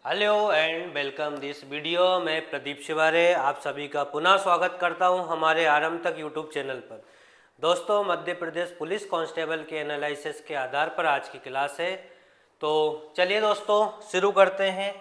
Hello and welcome this video. मैं प्रदीप शिवारे आप सभी का पुनः स्वागत करता हूं हमारे आरंभ तक यूट्यूब चैनल पर। दोस्तों, मध्य प्रदेश पुलिस कांस्टेबल के एनालिसिस के आधार पर आज की क्लास है। तो चलिए दोस्तों शुरू करते हैं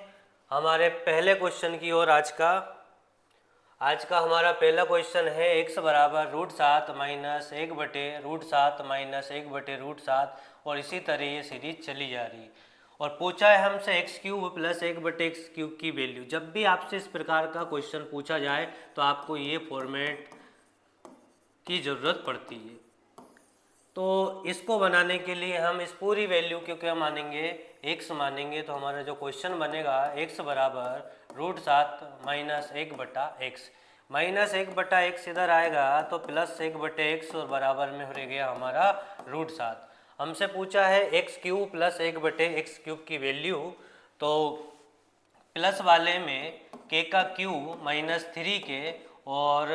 हमारे पहले क्वेश्चन की ओर। आज का हमारा पहला क्वेश्चन है x बराबर √7 माइनस 1/√7 माइनस 1/√7 और इसी तरह ये सीरीज चली जा रही है। और पूछा है हमसे x³ प्लस 1/x³ की वैल्यू। जब भी आपसे इस प्रकार का क्वेश्चन पूछा जाए तो आपको ये फॉर्मेट की ज़रूरत पड़ती है। तो इसको बनाने के लिए हम इस पूरी वैल्यू को क्या मानेंगे, x मानेंगे। तो हमारा जो क्वेश्चन बनेगा x बराबर √7 माइनस 1/x। माइनस 1/x इधर आएगा तो प्लस 1/x और बराबर में हो गया हमारा √7। हमसे पूछा है x³ प्लस 1/x³ की वैल्यू। तो प्लस वाले में k का क्यूब -3k और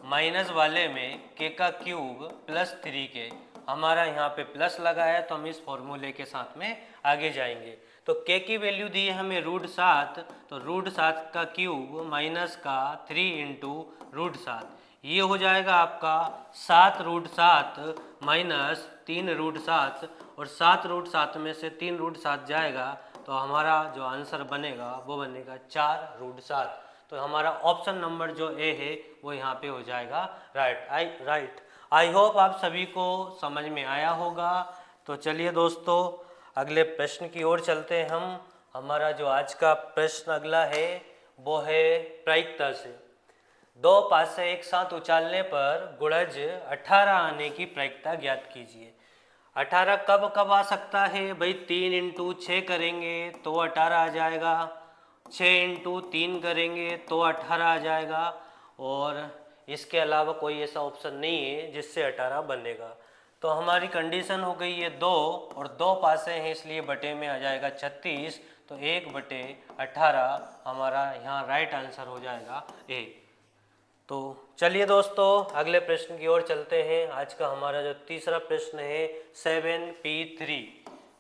माइनस वाले में k का क्यूब +3k। हमारा यहाँ पे प्लस लगा है तो हम इस फॉर्मूले के साथ में आगे जाएंगे। तो k की वैल्यू दी है हमें √7, तो √7 का क्यूब माइनस का 3 इंटू √7, ये हो जाएगा आपका 7√7 माइनस 3√7 और 7√7 में से 3√7 जाएगा तो हमारा जो आंसर बनेगा वो बनेगा 4√7। तो हमारा ऑप्शन नंबर जो ए है वो यहाँ पे हो जाएगा राइट। आई होप आप सभी को समझ में आया होगा। तो चलिए दोस्तों अगले प्रश्न की ओर चलते हैं हम। हमारा जो आज का प्रश्न अगला है वो है प्रायिकता से। दो पासे एक साथ उछालने पर गुणज 18 आने की प्रायिकता ज्ञात कीजिए। 18 कब कब आ सकता है भाई? 3 इंटू 6 करेंगे तो 18 आ जाएगा, 6 इंटू 3 करेंगे तो 18 आ जाएगा, और इसके अलावा कोई ऐसा ऑप्शन नहीं है जिससे 18 बनेगा। तो हमारी कंडीशन हो गई है 2 और 2 पासे हैं इसलिए बटे में आ जाएगा 36। तो 1/18 हमारा यहाँ राइट आंसर हो जाएगा ए। तो चलिए दोस्तों अगले प्रश्न की ओर चलते हैं। आज का हमारा जो तीसरा प्रश्न है 7P3।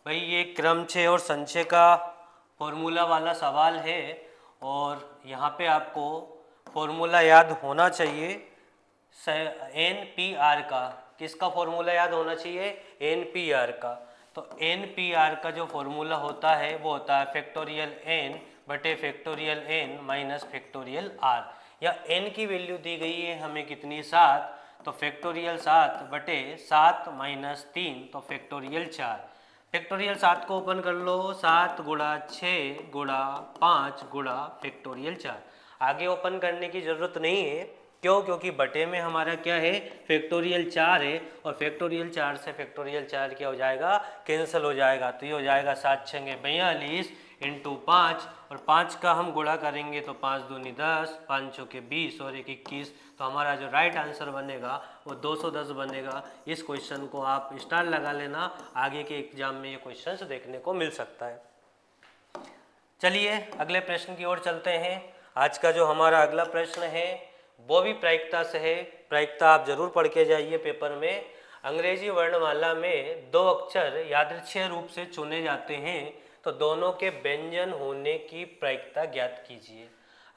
भाई ये क्रमचय और संचय का फॉर्मूला वाला सवाल है और यहाँ पे आपको फॉर्मूला याद होना चाहिए NPR का। किसका फॉर्मूला याद होना चाहिए? NPR का। तो NPR का जो फॉर्मूला होता है वो होता है फैक्टोरियल n बटे factorial n minus factorial r। या n की वैल्यू दी गई है हमें कितनी? 7, तो फैक्टोरियल 7 बटे 7 माइनस 3 तो फैक्टोरियल 4। फैक्टोरियल 7 को ओपन कर लो, 7 गुणा 6 गुणा 5 गुणा फैक्टोरियल 4। आगे ओपन करने की ज़रूरत नहीं है, क्यों? क्योंकि बटे में हमारा क्या है? फैक्टोरियल 4 है और फैक्टोरियल 4 से फैक्टोरियल 4 क्या हो जाएगा? कैंसिल हो जाएगा। तो ये हो जाएगा 7 छंगे 42 इंटू 5 और 5 का हम गुणा करेंगे तो 5 दूनी 10, 5 चौके 20 और 1 21। तो हमारा जो राइट आंसर बनेगा वो 210 बनेगा। इस क्वेश्चन को आप स्टार लगा लेना, आगे के एग्जाम में ये क्वेश्चंस देखने को मिल सकता है। चलिए अगले प्रश्न की ओर चलते हैं। आज का जो हमारा अगला प्रश्न है वो भी प्रायिकता से है। प्रायिकता आप जरूर पढ़ के जाइए पेपर में। अंग्रेजी वर्णमाला में दो अक्षर यादृच्छिक रूप से चुने जाते हैं तो दोनों के व्यंजन होने की प्रायिकता ज्ञात कीजिए।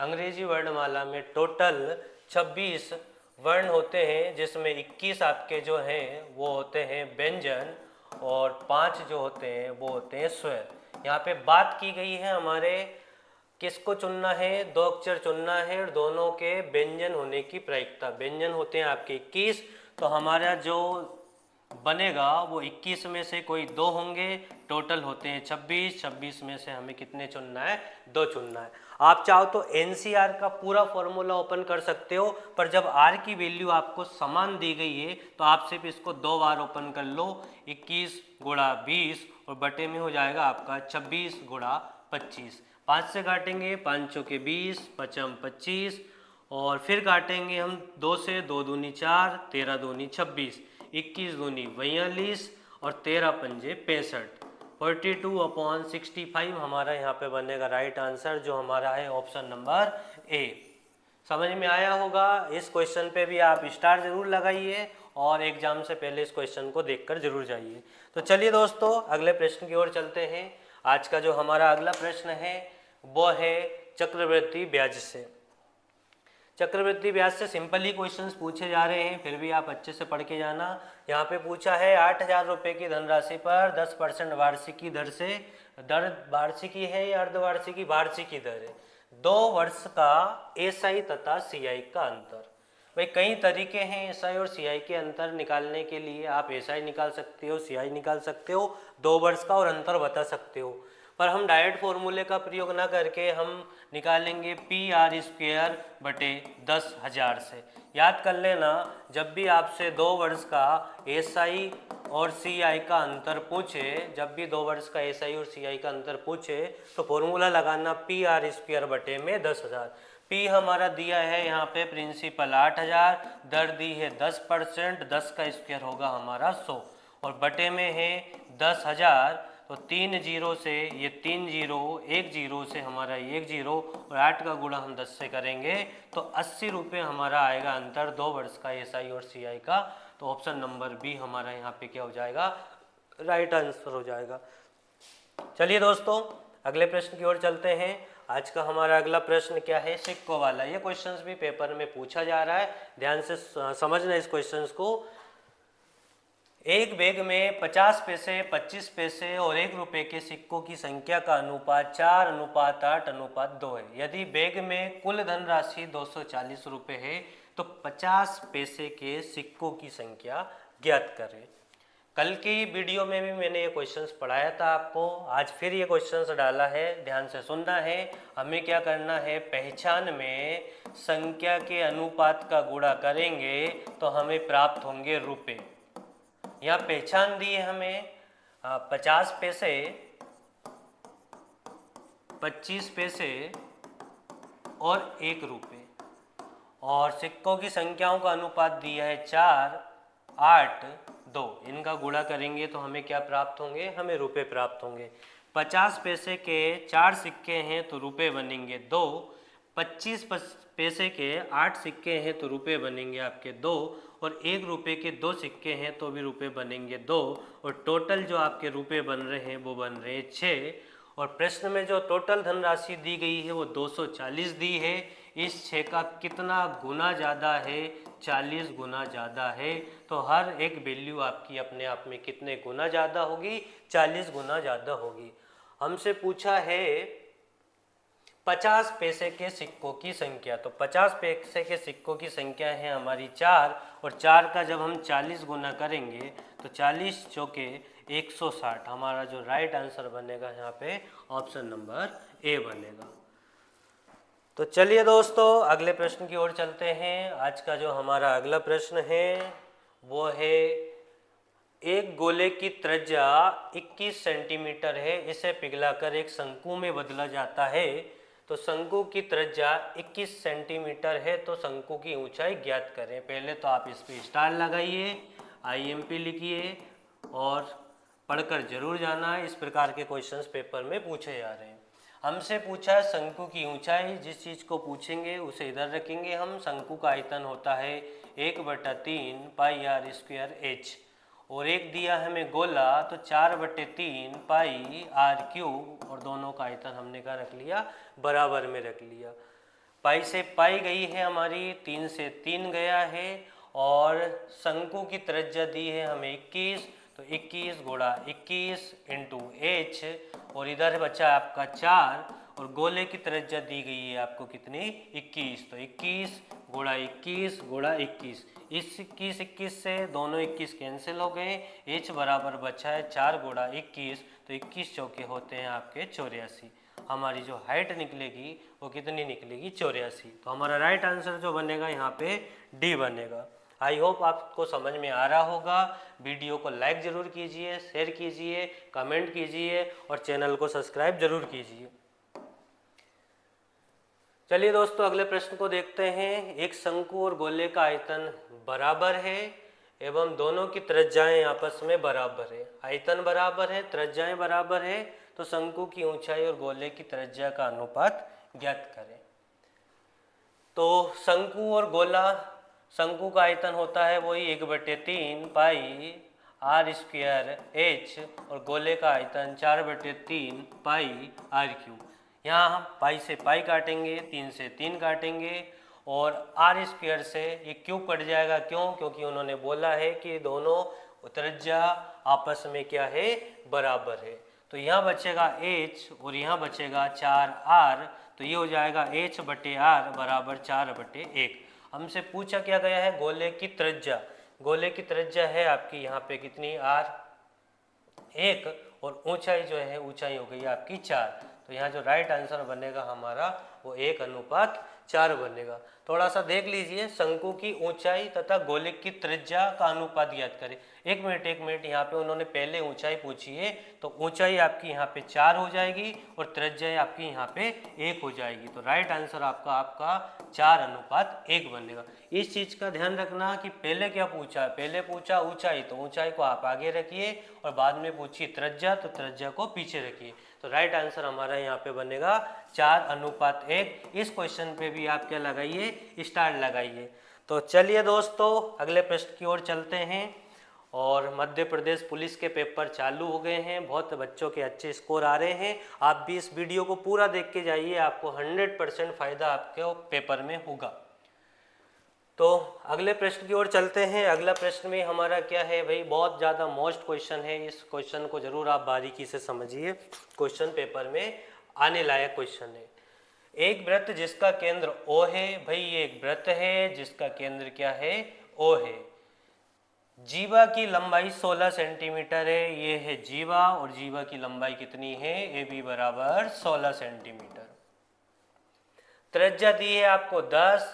अंग्रेजी वर्णमाला में टोटल 26 वर्ण होते हैं जिसमें 21 आपके जो हैं वो होते हैं व्यंजन और 5 जो होते हैं वो होते हैं स्वर। यहाँ पे बात की गई है हमारे किसको चुनना है? दो अक्षर चुनना है और दोनों के व्यंजन होने की प्रायिकता। व्यंजन होते हैं आपके 21, तो हमारा जो बनेगा वो 21 में से कोई 2 होंगे। टोटल होते हैं 26, 26 में से हमें कितने चुनना है? 2 चुनना है। आप चाहो तो NCR का पूरा फॉर्मूला ओपन कर सकते हो, पर जब R की वैल्यू आपको समान दी गई है तो आप सिर्फ इसको 2 बार ओपन कर लो। 21 गुणा 20 और बटे में हो जाएगा आपका 26 गुणा 25। 5 से काटेंगे, 5 चौके 20, 5 25 और फिर काटेंगे हम 2 से, 2 दूनी 4, 13 दूनी 26, 21 दूनी 42 और 13 पंजे 65। 42/65 हमारा यहाँ पे बनेगा राइट आंसर, जो हमारा है ऑप्शन नंबर ए। समझ में आया होगा। इस क्वेश्चन पे भी आप स्टार जरूर लगाइए और एग्जाम से पहले इस क्वेश्चन को देखकर जरूर जाइए। तो चलिए दोस्तों अगले प्रश्न की ओर चलते हैं। आज का जो हमारा अगला प्रश्न है वो है चक्रवृद्धि ब्याज से। चक्रवृद्धि ब्याज से सिंपल ही क्वेश्चंस पूछे जा रहे हैं, फिर भी आप अच्छे से पढ़ के जाना। यहाँ पे पूछा है 8,000 रुपये की धनराशि पर 10% वार्षिकी दर से, दर वार्षिकी है या अर्धवार्षिकी? वार्षिकी दर है। 2 वर्ष का एसआई तथा सीआई का अंतर। भाई कई तरीके हैं एसआई और सीआई के अंतर निकालने के लिए। आप एसआई निकाल सकते हो, सीआई निकाल सकते हो, 2 वर्ष का और अंतर बता सकते हो, पर हम डायरेक्ट फॉर्मूले का प्रयोग ना करके हम निकालेंगे PR² बटे 10,000 से। याद कर लेना, जब भी आपसे 2 वर्ष का एसआई और सीआई का अंतर पूछे, जब भी 2 वर्ष का एसआई और सीआई का अंतर पूछे तो फॉर्मूला लगाना PR² बटे में 10,000। पी हमारा दिया है यहाँ पे प्रिंसिपल 8,000, दर दी है 10%, 10 का स्क्वायर होगा हमारा 100, और बटे में है 10,000। तो 3 जीरो से ये 3 जीरो, 1 जीरो से हमारा 1 जीरो, और 8 का गुणा हम 10 से करेंगे तो 80 रुपये हमारा आएगा अंतर 2 वर्ष का एसआई और सीआई का। तो ऑप्शन नंबर बी हमारा यहाँ पे क्या हो जाएगा? राइट आंसर हो जाएगा। चलिए दोस्तों अगले प्रश्न की ओर चलते हैं। आज का हमारा अगला प्रश्न क्या है? सिक्कों वाला। ये क्वेश्चंस भी पेपर में पूछा जा रहा है, ध्यान से समझना इस क्वेश्चंस को। एक बैग में 50 पैसे, 25 पैसे और 1 रुपये के सिक्कों की संख्या का अनुपात 4:8:2 है। यदि बैग में कुल धनराशि 240 रुपये है तो 50 पैसे के सिक्कों की संख्या ज्ञात करें। कल की वीडियो में भी मैंने ये क्वेश्चंस पढ़ाया था आपको, आज फिर ये क्वेश्चंस डाला है, ध्यान से सुनना है। हमें क्या करना है? पहचान में संख्या के अनुपात का गुणा करेंगे तो हमें प्राप्त होंगे रुपये। यहाँ पहचान दी है हमें 50 पैसे, 25 पैसे और 1 रुपये, और सिक्कों की संख्याओं का अनुपात दिया है 4:8:2। इनका गुणा करेंगे तो हमें क्या प्राप्त होंगे? हमें रुपये प्राप्त होंगे। 50 पैसे के 4 सिक्के हैं तो रुपये बनेंगे 2, 25 पैसे के 8 सिक्के हैं तो रुपये बनेंगे आपके 2, और 1 रुपये के 2 सिक्के हैं तो भी रुपये बनेंगे 2, और टोटल जो आपके रुपये बन रहे हैं वो बन रहे हैं 6। और प्रश्न में जो टोटल धनराशि दी गई है वो 240 दी है। इस 6 का कितना गुना ज़्यादा है? 40 गुना ज़्यादा है। तो हर एक वैल्यू आपकी अपने आप में कितने गुना ज़्यादा होगी? 40 गुना ज़्यादा होगी। हमसे पूछा है 50 पैसे के सिक्कों की संख्या, तो 50 पैसे के सिक्कों की संख्या है हमारी 4, और 4 का जब हम 40 गुना करेंगे तो 40 चौके 160। हमारा जो राइट आंसर बनेगा यहाँ पे ऑप्शन नंबर ए बनेगा। तो चलिए दोस्तों अगले प्रश्न की ओर चलते हैं। आज का जो हमारा अगला प्रश्न है वो है, एक गोले की त्रिज्या 21 सेंटीमीटर है, इसे पिघलाकर एक शंकु में बदला जाता है। तो शंकु की त्रिज्या 21 सेंटीमीटर है, तो शंकु की ऊंचाई ज्ञात करें। पहले तो आप इस पे स्टार लगाइए, IMP लिखिए और पढ़कर जरूर जाना। इस प्रकार के क्वेश्चंस पेपर में पूछे जा रहे हैं। हमसे पूछा है शंकु की ऊंचाई। जिस चीज़ को पूछेंगे उसे इधर रखेंगे हम। शंकु का आयतन होता है 1/3 πr²h, और एक दिया हमें गोला तो 4/3 πr³, और दोनों का आयतन हमने क्या रख लिया? बराबर में रख लिया। पाई से पाई गई है हमारी, 3 से 3 गया है, और शंकु की त्रिज्या दी है हमें 21, तो 21 गुणा 21 इंटू h, और इधर बचा आपका 4, और गोले की त्रिज्या दी गई है आपको कितनी? 21, तो 21 गुणा 21 गुणा 21। इस 21 से दोनों 21 कैंसिल हो गए, h बराबर बचा है 4 गुणा 21, तो 21 चौके होते हैं आपके 84। हमारी जो हाइट निकलेगी वो कितनी निकलेगी? 84। तो हमारा राइट आंसर जो बनेगा यहाँ पे डी बनेगा। आई होप आपको समझ में आ रहा होगा। वीडियो को लाइक ज़रूर कीजिए, शेयर कीजिए, कमेंट कीजिए और चैनल को सब्सक्राइब जरूर कीजिए। चलिए दोस्तों अगले प्रश्न को देखते हैं। एक शंकु और गोले का आयतन बराबर है एवं दोनों की त्रिज्याएं आपस में बराबर है। आयतन बराबर है, त्रिज्याएं बराबर है, तो शंकु की ऊंचाई और गोले की त्रिज्या का अनुपात ज्ञात करें। तो शंकु और गोला, शंकु का आयतन होता है वही 1/3 πr²h, और गोले का आयतन 4/3 πr³। यहाँ हम पाई से पाई काटेंगे, 3 से 3 काटेंगे और आर स्क्वायर से ये क्यूब कट जाएगा। क्यों? क्योंकि उन्होंने बोला है कि दोनों त्रिज्या आपस में क्या है, बराबर है। तो यहाँ बचेगा h और यहाँ बचेगा 4r, तो ये हो जाएगा h बटे r बराबर 4/1। हमसे पूछा क्या गया है, गोले की त्रिज्या। गोले की त्रिज्या है आपकी यहाँ पे कितनी, r 1, और ऊंचाई जो है, ऊंचाई हो गई आपकी 4। तो यहाँ जो राइट आंसर बनेगा हमारा वो 1:4 बनेगा। थोड़ा सा देख लीजिए, शंकु की ऊंचाई तथा गोले की त्रिज्या का अनुपात ज्ञात करें। एक मिनट, यहाँ पे उन्होंने पहले ऊंचाई पूछी है, तो ऊंचाई आपकी यहाँ पे 4 हो जाएगी और त्रिज्या आपकी यहाँ पे 1 हो जाएगी। तो राइट आंसर आपका 4:1 बनेगा। इस चीज का ध्यान रखना कि पहले क्या पूछा, पहले पूछा ऊंचाई, तो ऊंचाई को आप आगे रखिए और बाद में पूछी त्रिज्या, तो त्रिज्या को पीछे रखिए। तो राइट आंसर हमारा यहाँ पे बनेगा 4:1। इस क्वेश्चन पे भी आप क्या लगाइए, स्टार लगाइए। तो चलिए दोस्तों, अगले प्रश्न की ओर चलते हैं। और मध्य प्रदेश पुलिस के पेपर चालू हो गए हैं, बहुत बच्चों के अच्छे स्कोर आ रहे हैं। आप भी इस वीडियो को पूरा देख के जाइए, आपको 100% फायदा आपके पेपर में होगा। तो अगले प्रश्न की ओर चलते हैं। अगला प्रश्न में हमारा क्या है भाई, बहुत ज़्यादा मोस्ट क्वेश्चन है। इस क्वेश्चन को जरूर आप बारीकी से समझिए, क्वेश्चन पेपर में आने लायक क्वेश्चन है। एक वृत्त जिसका केंद्र O है, भाई ये एक वृत्त है जिसका केंद्र क्या है, O है। जीवा की लंबाई 16 सेंटीमीटर है, ये है जीवा, और जीवा की लंबाई कितनी है, AB बराबर 16 सेंटीमीटर। त्रिज्या दी है आपको 10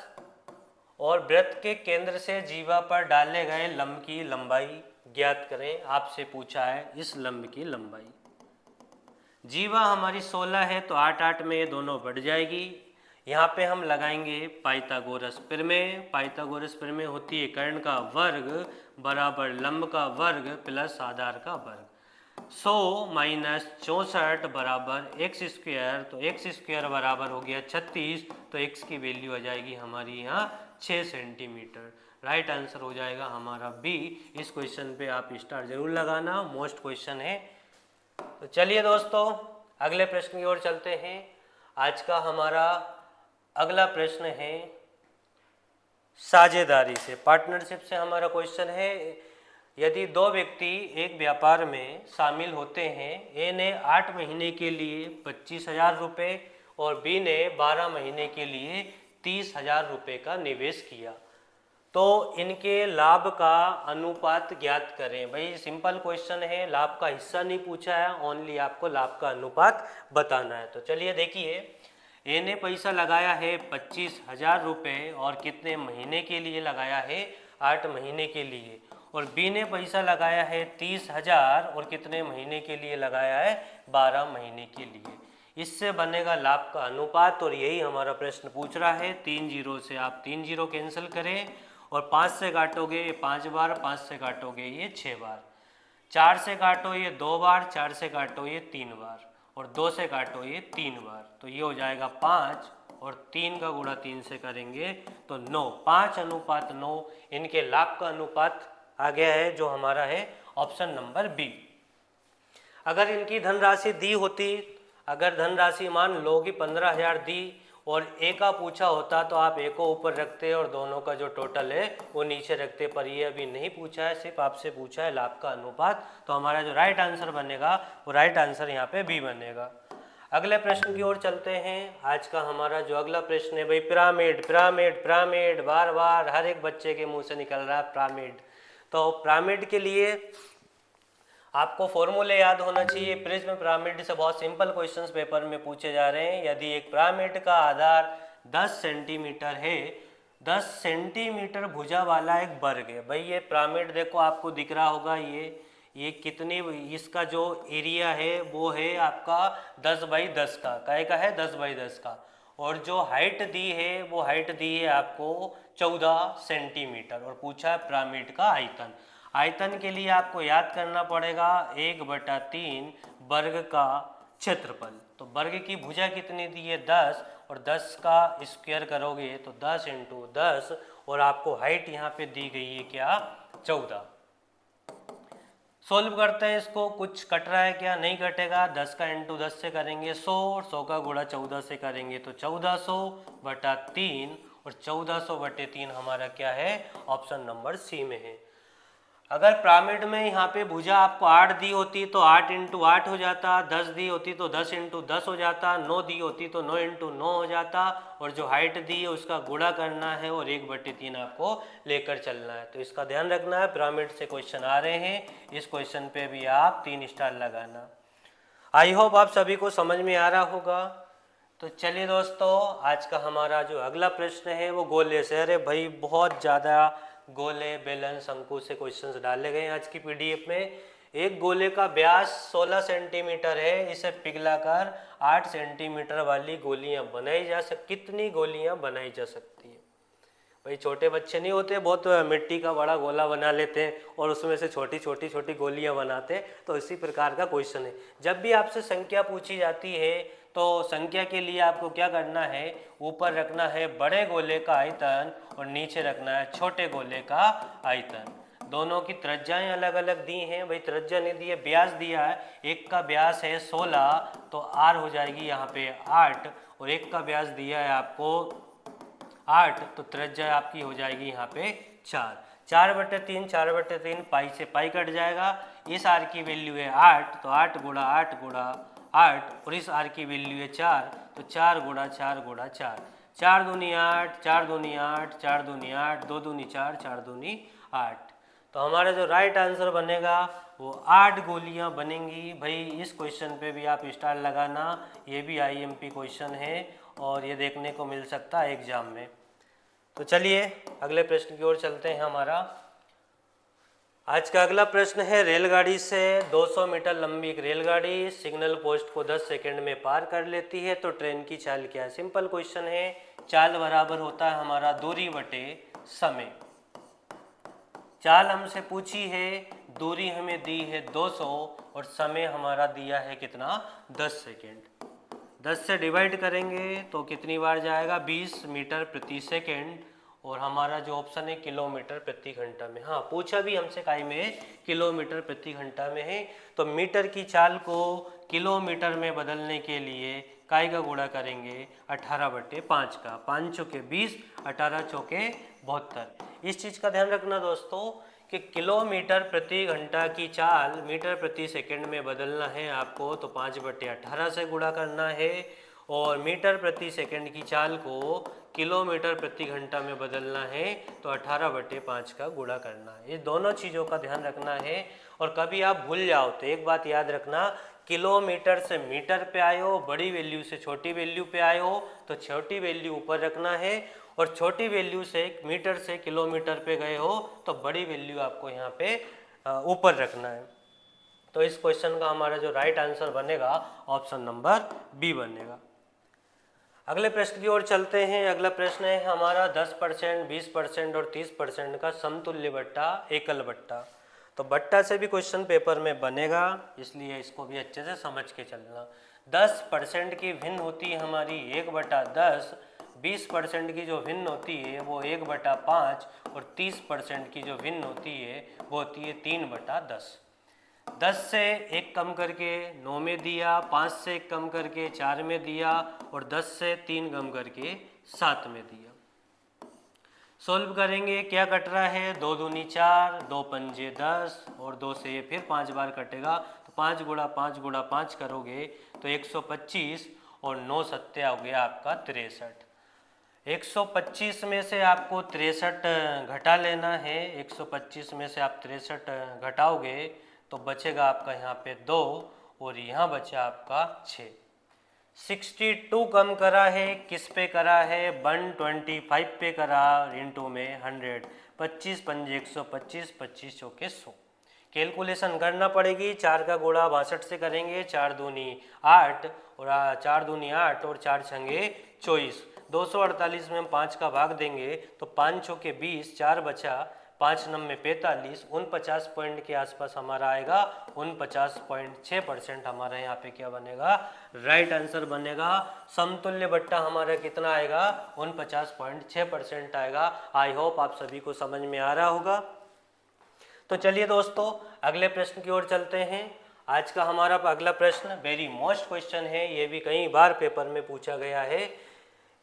और वृत्त के केंद्र से जीवा पर डाले गए लंब की लंबाई ज्ञात करें। आपसे पूछा है इस लंब की लंबाई। जीवा हमारी 16 है, तो 8 में ये दोनों बढ़ जाएगी। यहाँ पे हम लगाएंगे पाइथागोरस प्रमेय। पाइथागोरस प्रमेय होती है कर्ण का वर्ग बराबर लंब का वर्ग प्लस आधार का वर्ग। 100 माइनस 64 बराबर एक्स स्क्वायर, तो एक्स स्क्वायर बराबर हो गया 36, तो एक्स की वैल्यू आ जाएगी हमारी यहाँ 6 सेंटीमीटर। राइट आंसर हो जाएगा हमारा बी। इस क्वेश्चन पे आप स्टार जरूर लगाना, मोस्ट क्वेश्चन है। तो चलिए दोस्तों, अगले प्रश्न की ओर चलते हैं। आज का हमारा अगला प्रश्न है साझेदारी से, पार्टनरशिप से हमारा क्वेश्चन है। यदि दो व्यक्ति एक व्यापार में शामिल होते हैं, ए ने 8 महीने के लिए 25,000 रुपये और बी ने 12 महीने के लिए 30,000 रुपये का निवेश किया, तो इनके लाभ का अनुपात ज्ञात करें। भाई सिंपल क्वेश्चन है, लाभ का हिस्सा नहीं पूछा है, ओनली आपको लाभ का अनुपात बताना है। तो चलिए देखिए, ए ने पैसा लगाया है 25,000 रुपये और कितने महीने के लिए लगाया है, 8 महीने के लिए। और बी ने पैसा लगाया है 30,000 और कितने महीने के लिए लगाया है, 12 महीने के लिए। इससे बनेगा लाभ का अनुपात, और यही हमारा प्रश्न पूछ रहा है। 3 जीरो से आप 3 जीरो कैंसिल करें और 5 से काटोगे ये 5 बार, 5 से काटोगे ये 6 बार, 4 से काटो ये 2 बार, 4 से काटो ये 3 बार, और 2 से काटो ये 3 बार, तो ये हो जाएगा 5, और 3 का गुणा 3 से करेंगे तो 9। 5:9 इनके लाभ का अनुपात आ गया है, जो हमारा है ऑप्शन नंबर बी। अगर इनकी धनराशि दी होती, अगर धनराशि मान लो कि 15,000 दी और ए का पूछा होता, तो आप ए को ऊपर रखते और दोनों का जो टोटल है वो नीचे रखते, पर ये अभी नहीं पूछा है, सिर्फ आपसे पूछा है लाभ का अनुपात। तो हमारा जो राइट आंसर बनेगा वो राइट आंसर यहाँ पे बी बनेगा। अगले प्रश्न की ओर चलते हैं। आज का हमारा जो अगला प्रश्न है भाई, पिरामिड पिरामिड पिरामिड, बार बार हर एक बच्चे के मुंह से निकल रहा है पिरामिड। तो पिरामिड के लिए आपको फॉर्मूले याद होना चाहिए। प्रिज्म पिरामिड से बहुत सिंपल क्वेश्चंस पेपर में पूछे जा रहे हैं। यदि एक पिरामिड का आधार 10 सेंटीमीटर है, 10 सेंटीमीटर भुजा वाला एक वर्ग है। भाई ये पिरामिड देखो, आपको दिख रहा होगा, ये कितनी, इसका जो एरिया है वो है आपका 10 बाई 10 का, काय का है 10 बाई 10 का, और जो हाइट दी है वो हाइट दी है आपको 14 सेंटीमीटर, और पूछा है पिरामिड का आयतन। आयतन के लिए आपको याद करना पड़ेगा 1/3 वर्ग का क्षेत्रफल। तो वर्ग की भुजा कितनी दी है 10, और 10 का स्क्वायर करोगे तो 10 × 10, और आपको हाइट यहाँ पे दी गई है क्या 14। सोल्व करते हैं इसको, कुछ कट रहा है क्या, नहीं कटेगा। 10 का इंटू 10 से करेंगे 100, और 100 का गुणा 14 से करेंगे तो 1400 बटा 3, और 1400 बटे 3 हमारा क्या है, ऑप्शन नंबर सी में है। अगर पिरामिड में यहाँ पे भुजा आपको 8 दी होती तो 8 इंटू 8 हो जाता, 10 दी होती तो 10 इंटू 10 हो जाता, 9 दी होती तो 9 इंटू 9 हो जाता, और जो हाइट दी है उसका गुणा करना है और 1/3 आपको लेकर चलना है। तो इसका ध्यान रखना है, पिरामिड से क्वेश्चन आ रहे हैं, इस क्वेश्चन पे भी आप 3 स्टार लगाना। आई होप आप सभी को समझ में आ रहा होगा। तो चलिए दोस्तों, आज का हमारा जो अगला प्रश्न है वो गोले से। अरे भाई बहुत ज़्यादा गोले, बेलन, शंकु से क्वेश्चंस डाले गए हैं आज की पीडीएफ में। एक गोले का व्यास 16 सेंटीमीटर है, इसे पिघलाकर 8 सेंटीमीटर वाली गोलियां बनाई जा कितनी गोलियां बनाई जा सकती है। भाई छोटे बच्चे नहीं होते, बहुत मिट्टी का बड़ा गोला बना लेते हैं और उसमें से छोटी छोटी छोटी गोलियां बनाते हैं। तो इसी प्रकार का क्वेश्चन है। जब भी आपसे संख्या पूछी जाती है तो संख्या के लिए आपको क्या करना है, ऊपर रखना है बड़े गोले का आयतन और नीचे रखना है छोटे गोले का आयतन। दोनों की त्रिज्याएं अलग अलग दी हैं। भाई त्रिज्या नहीं दी है, व्यास दिया है। एक का व्यास है 16 तो आर हो जाएगी यहाँ पे 8, और एक का व्यास दिया है आपको 8 तो त्रिज्या आपकी हो जाएगी यहाँ पे 4। 4/3, 4/3 पाई से पाई कट जाएगा। इस आर की वैल्यू है 8 तो 8 गुणा 8 गुणा 8, और इस आर की वैल्यू है 4 तो 4 गुणा 4 गुणा 4। 4 दूनी 8, 4 दूनी 8, 4 दूनी 8, 2 दूनी 4, 4 दूनी 8। तो हमारा जो राइट आंसर बनेगा वो 8 गोलियां बनेंगी। भाई इस क्वेश्चन पे भी आप स्टार लगाना, ये भी आईएमपी क्वेश्चन है और ये देखने को मिल सकता है एग्जाम में। तो चलिए अगले प्रश्न की ओर चलते हैं। हमारा आज का अगला प्रश्न है, रेलगाड़ी से 200 मीटर लंबी एक रेलगाड़ी सिग्नल पोस्ट को 10 सेकंड में पार कर लेती है, तो ट्रेन की चाल क्या है। सिंपल क्वेश्चन है। चाल बराबर होता है हमारा दूरी बटे समय। चाल हमसे पूछी है, दूरी हमें दी है 200 और समय हमारा दिया है कितना, 10 सेकेंड। 10 से डिवाइड करेंगे तो कितनी बार जाएगा, 20 मीटर प्रति सेकेंड, और हमारा जो ऑप्शन है किलोमीटर प्रति घंटा में। हाँ पूछा भी हमसे काई में किलोमीटर प्रति घंटा में है। तो मीटर की चाल को किलोमीटर में बदलने के लिए काई का गुणा करेंगे 18/5 का। 5 चौके 20, 18 चौके 72। इस चीज़ का ध्यान रखना दोस्तों कि किलोमीटर प्रति घंटा की चाल मीटर प्रति सेकंड में बदलना है आपको, तो 5/18 से गुणा करना है, और मीटर प्रति सेकंड की चाल को किलोमीटर प्रति घंटा में बदलना है तो 18/5 का गुणा करना है। ये दोनों चीज़ों का ध्यान रखना है। और कभी आप भूल जाओ तो एक बात याद रखना, किलोमीटर से मीटर पे आए हो, बड़ी वैल्यू से छोटी वैल्यू पे आए हो तो छोटी वैल्यू ऊपर रखना है, और छोटी वैल्यू से मीटर से किलोमीटर पे गए हो तो बड़ी वैल्यू आपको यहाँ पे ऊपर रखना है। तो इस क्वेश्चन का हमारा जो राइट आंसर बनेगा ऑप्शन नंबर बी बनेगा। अगले प्रश्न की ओर चलते हैं। अगला प्रश्न है हमारा 10%, 20% और 30% का समतुल्य बट्टा एकल बट्टा। तो बट्टा से भी क्वेश्चन पेपर में बनेगा, इसलिए इसको भी अच्छे से समझ के चलना। 10% की भिन्न होती है हमारी 1/10, 20% की जो भिन्न होती है वो 1/5, और 30% की जो भिन्न होती है वो होती है 3/10। 10 से 1 कम करके 9 में दिया, 5 से 1 कम करके 4 में दिया, और 10 से 3 कम करके 7 में दिया। सोल्व करेंगे, क्या कट रहा है, 2 दूनी 4, 2 पंजे 10, और 2 से ये फिर 5 बार कटेगा तो 5 गुणा 5 गुणा 5 करोगे तो 125, और 9 सत्ते हो गया आपका 63। 125 में से आपको 63 घटा लेना है। 125 में से आप 63 घटाओगे तो बचेगा आपका यहाँ पे 2, और यहाँ बचा आपका 6। 62 कम करा है, किस पे करा है, 125 पे करा, इंटू में 100, 25 पंजे 125, 25 चौके 100। कैलकुलेशन करना पड़ेगी। 4 का गुणा 62 से करेंगे, 4 दूनी 8, और 4 दूनी 8 और 4 छंगे 24। 248 में हम 5 का भाग देंगे तो 5 चौके 20, 4 बचा, 5 नंबे 45, 49 पॉइंट के आसपास हमारा आएगा। 49.6% हमारा यहाँ पे क्या बनेगा, राइट आंसर बनेगा। समतुल्य बट्टा हमारा कितना आएगा, 49.6% आएगा। आई होप आप सभी को समझ में आ रहा होगा। तो चलिए दोस्तों अगले प्रश्न की ओर चलते हैं। आज का हमारा अगला प्रश्न वेरी मोस्ट क्वेश्चन है, ये भी कई बार पेपर में पूछा गया है।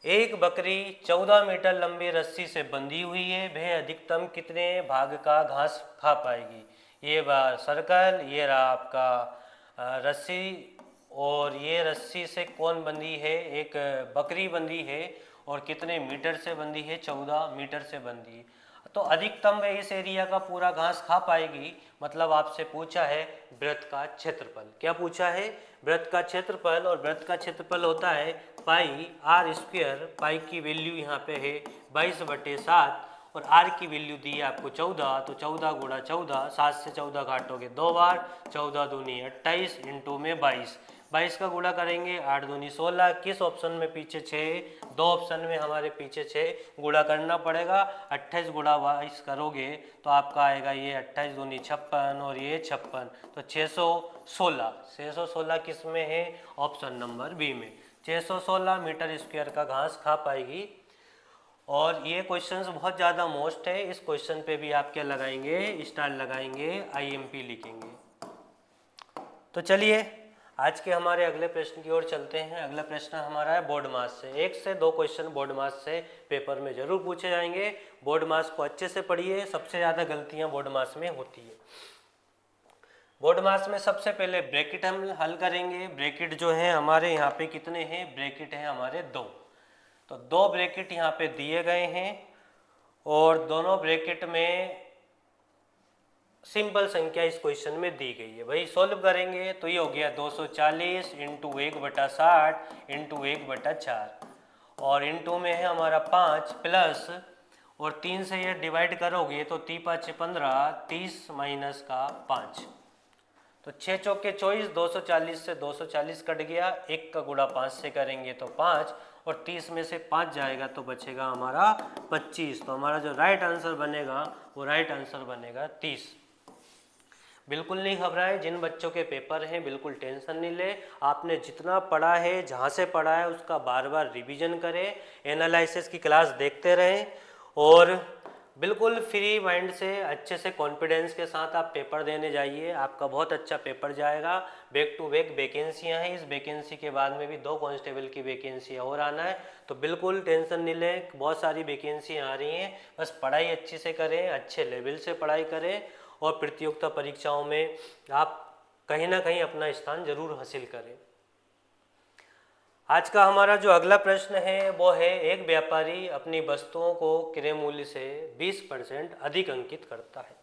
एक बकरी 14 मीटर लंबी रस्सी से बंधी हुई है, वह अधिकतम कितने भाग का घास खा पाएगी? ये बार सर्कल, ये रहा आपका रस्सी, और ये रस्सी से कौन बंधी है? एक बकरी बंधी है, और कितने मीटर से बंधी है? 14 मीटर से बंधी है। तो अधिकतम वह इस एरिया का पूरा घास खा पाएगी, मतलब आपसे पूछा है वृत्त का क्षेत्रफल। क्या पूछा है? वृत्त का क्षेत्रफल, और वृत्त का क्षेत्रफल होता है पाई आर स्क्वायर। पाई की वैल्यू यहाँ पे है 22/7, और आर की वैल्यू दी है आपको 14, तो 14 गुणा 14, 7 से 14 घाटोगे 2 बार, 14 दूनी 28 इंटू में 22, 22 का गुणा करेंगे 8 दूनी 16। किस ऑप्शन में पीछे 6? दो ऑप्शन में हमारे पीछे 6 गुणा करना पड़ेगा। 28 गुणा 22 करोगे तो आपका आएगा ये 28 दूनी 56, और ये 56, तो 616। 616 किस में है? ऑप्शन नंबर बी में। 616 मीटर स्क्वायर का घास खा पाएगी। और ये क्वेश्चंस बहुत ज़्यादा मोस्ट है, इस क्वेश्चन पे भी आप क्या लगाएंगे? स्टार लगाएंगे, आईएमपी लिखेंगे। तो चलिए आज के हमारे अगले प्रश्न की ओर चलते हैं। अगला प्रश्न हमारा है बोर्ड मास से। 1 से 2 क्वेश्चन बोर्ड मास से पेपर में जरूर पूछे जाएंगे। बोर्ड मास को अच्छे से पढ़िए, सबसे ज़्यादा गलतियाँ बोर्ड मास में होती है। बोर्ड मास में सबसे पहले ब्रैकेट हम हल करेंगे। ब्रैकेट जो है हमारे यहाँ पे कितने हैं? ब्रैकेट है हमारे 2, तो 2 ब्रैकेट यहाँ पे दिए गए हैं, और दोनों ब्रैकेट में सिंपल संख्या इस क्वेश्चन में दी गई है। भाई सॉल्व करेंगे तो ये हो गया 240 इंटू 1/60 इंटू 1/4, और इंटू में है हमारा 5 प्लस, और 3 से ये डिवाइड करोगे तो 3 5 15, 30 माइनस का 5, तो 6 चौके 24, 240 से 240 कट गया। 1 का गुणा 5 से करेंगे तो 5, और 30 में से 5 जाएगा तो बचेगा हमारा 25। तो हमारा जो राइट आंसर बनेगा वो राइट आंसर बनेगा 30। बिल्कुल नहीं घबराएं, जिन बच्चों के पेपर हैं बिल्कुल टेंशन नहीं ले। आपने जितना पढ़ा है, जहाँ से पढ़ा है उसका बार बार रिवीजन करें, एनालिसिस की क्लास देखते रहें, और बिल्कुल फ्री माइंड से अच्छे से कॉन्फिडेंस के साथ आप पेपर देने जाइए। आपका बहुत अच्छा पेपर जाएगा। बैक टू बैक वैकेंसियाँ हैं, इस वैकेंसी के बाद में भी 2 कांस्टेबल की वैकेंसियाँ और आना है, तो बिल्कुल टेंशन नहीं लें। बहुत सारी वैकेंसियाँ आ रही हैं, बस पढ़ाई अच्छी से करें, अच्छे लेवल से पढ़ाई करें, और प्रतियोगिता परीक्षाओं में आप कहीं ना कहीं अपना स्थान जरूर हासिल करें। आज का हमारा जो अगला प्रश्न है वो है, एक व्यापारी अपनी वस्तुओं को क्रय मूल्य से 20% अधिक अंकित करता है।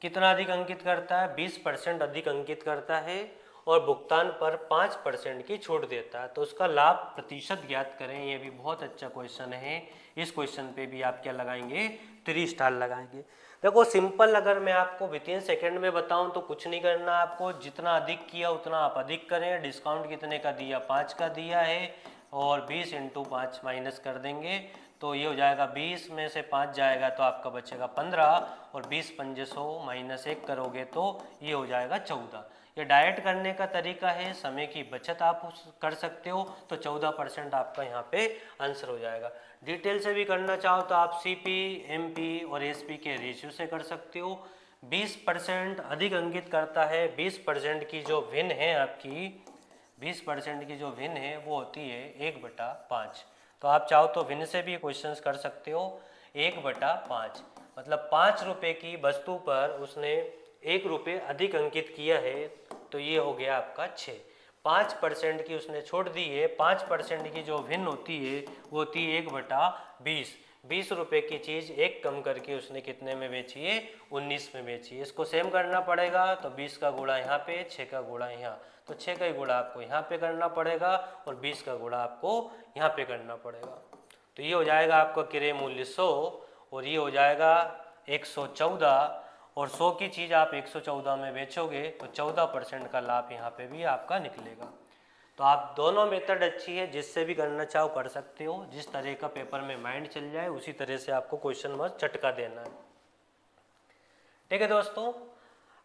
कितना अधिक अंकित करता है? 20% अधिक अंकित करता है, और भुगतान पर 5% की छूट देता है। तो उसका लाभ प्रतिशत ज्ञात करें। ये भी बहुत अच्छा क्वेश्चन है। इस क्वेश्चन पे भी आप क्या लगाएंगे? 3 स्टार लगाएंगे। देखो सिंपल, अगर मैं आपको विथिन सेकंड में बताऊं तो कुछ नहीं करना आपको, जितना अधिक किया उतना आप अधिक करें। डिस्काउंट कितने का दिया? 5 का दिया है, और 20 इंटू 5 माइनस कर देंगे तो ये हो जाएगा 20 में से 5 जाएगा तो आपका बचेगा 15, और 20 पंजे 100 माइनस 1 करोगे तो ये हो जाएगा 14। ये डायरेक्ट करने का तरीका है, समय की बचत आप कर सकते हो, तो 14% आपका यहाँ पे आंसर हो जाएगा। डिटेल से भी करना चाहो तो आप सीपी, एमपी और एसपी के रेशियो से कर सकते हो। 20% अधिक अंकित करता है। 20% की जो भिन्न है आपकी, 20% की जो भिन्न है वो होती है 1/5। तो आप चाहो तो भिन्न से भी क्वेश्चंस कर सकते हो। 1/5 मतलब 5 रुपये की वस्तु पर उसने 1 रुपये अधिक अंकित किया है, तो ये हो गया आपका 6। 5% की उसने छोड़ दी है। 5% की जो भिन्न होती है वो होती है 1/20। 20 रुपये की चीज़ 1 कम करके उसने कितने में बेची है? 19 में बेची है। इसको सेम करना पड़ेगा, तो 20 का गुणा यहाँ पे, 6 का गुणा यहाँ, तो 6 का ही गुणा आपको यहाँ पे करना पड़ेगा, और 20 का गुणा आपको यहाँ पे करना पड़ेगा। तो ये हो जाएगा आपका क्रय मूल्य 100, और ये हो जाएगा 114, और 100 की चीज़ आप 114 में बेचोगे तो 14% का लाभ यहाँ पे भी आपका निकलेगा। तो आप दोनों मेथड अच्छी है, जिससे भी करना चाहो कर सकते हो। जिस तरह का पेपर में माइंड चल जाए उसी तरह से आपको क्वेश्चन बस झटका देना है। ठीक है दोस्तों,